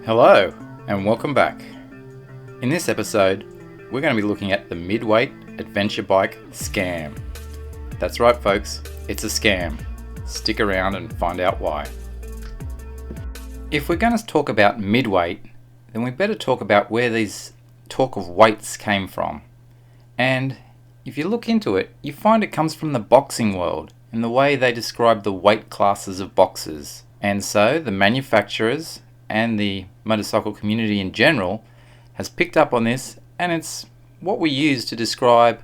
Hello and welcome back. In this episode, we're going to be looking at the mid-weight adventure bike scam. That's right folks, it's a scam. Stick around and find out why. If we're going to talk about mid-weight, then we better talk about where these talk of weights came from. And if you look into it, you find it comes from the boxing world and the way they describe the weight classes of boxers. And so the manufacturers and the motorcycle community in general has picked up on this, and it's what we use to describe,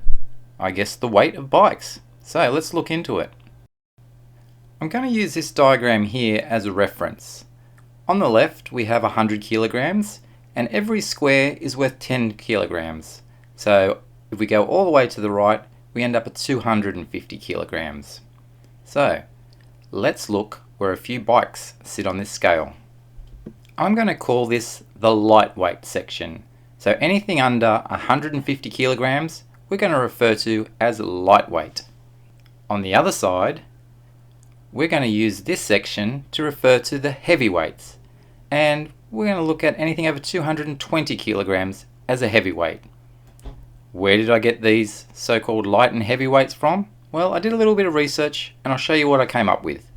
I guess, the weight of bikes. So let's look into it. I'm going to use this diagram here as a reference. On the left we have 100 kilograms and every square is worth 10 kilograms. So if we go all the way to the right, we end up at 250 kilograms. So let's look where a few bikes sit on this scale. I'm going to call this the lightweight section. So anything under 150 kilograms, we're going to refer to as lightweight. On the other side, we're going to use this section to refer to the heavyweights. And we're going to look at anything over 220 kilograms as a heavyweight. Where did I get these so-called light and heavyweights from? Well, I did a little bit of research and I'll show you what I came up with.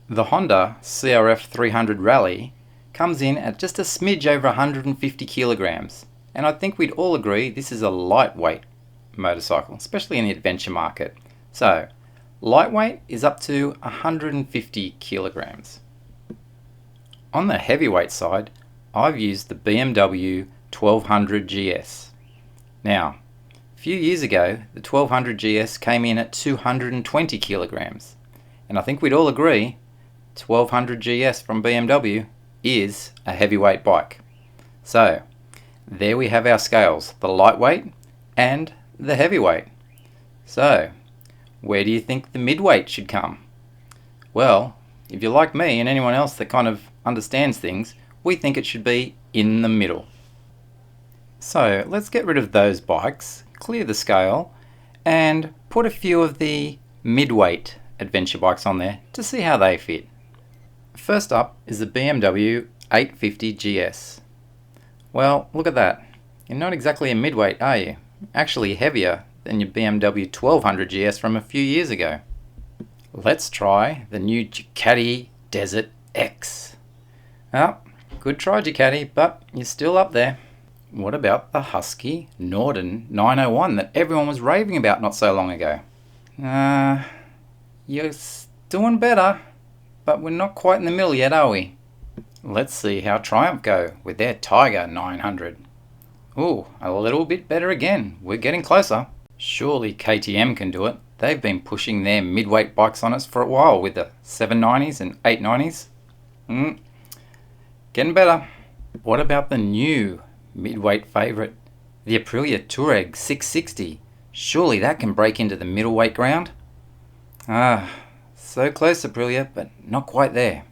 The Honda CRF 300 Rally comes in at just a smidge over 150 kilograms, and I think we'd all agree this is a lightweight motorcycle, especially in the adventure market. So lightweight is up to 150 kilograms. On the heavyweight side, I've used the BMW 1200 GS. Now, a few years ago, the 1200 GS came in at 220 kilograms, and I think we'd all agree 1200 GS from BMW is a heavyweight bike. So there we have our scales, the lightweight and the heavyweight. So where do you think the midweight should come? Well, if you're like me and anyone else that kind of understands things, we think it should be in the middle. So let's get rid of those bikes, clear the scale, and put a few of the midweight adventure bikes on there to see how they fit. First up is the BMW 850 GS. Well, look at that. You're not exactly a midweight, are you? Actually heavier than your BMW 1200 GS from a few years ago. Let's try the new Ducati Desert X. Well, good try Ducati, but you're still up there. What about the Husky Norden 901 that everyone was raving about not so long ago? You're doing better, but we're not quite in the middle yet, are we? Let's see how Triumph go with their Tiger 900. Ooh, a little bit better again. We're getting closer. Surely KTM can do it. They've been pushing their midweight bikes on us for a while with the 790s and 890s. Getting better. What about the new midweight favourite, the Aprilia Touareg 660? Surely that can break into the middleweight ground? So close, Aprilia, but not quite there.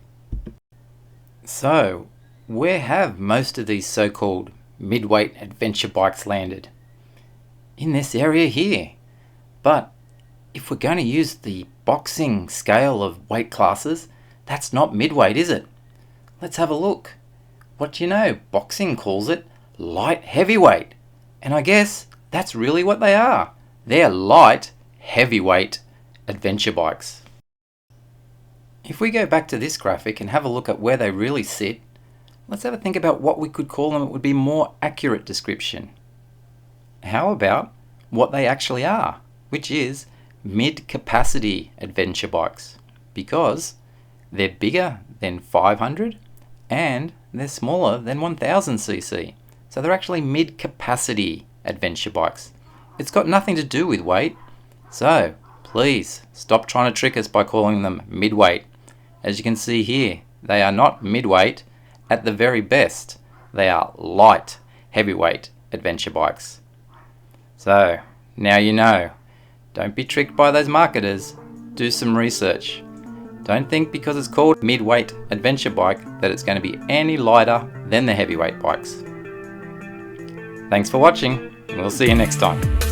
So, where have most of these so-called midweight adventure bikes landed? In this area here. But if we're going to use the boxing scale of weight classes, that's not midweight, is it? Let's have a look. What do you know? Boxing calls it light heavyweight. And I guess that's really what they are. They're light heavyweight adventure bikes. If we go back to this graphic and have a look at where they really sit, let's have a think about what we could call them. It would be a more accurate description. How about what they actually are, which is mid-capacity adventure bikes, because they're bigger than 500 and they're smaller than 1000cc. So they're actually mid-capacity adventure bikes. It's got nothing to do with weight. So please stop trying to trick us by calling them midweight. As you can see here, they are not midweight. At the very best, they are light heavyweight adventure bikes. So now you know. Don't be tricked by those marketers. Do some research. Don't think because it's called midweight adventure bike that it's going to be any lighter than the heavyweight bikes. Thanks for watching, and we'll see you next time.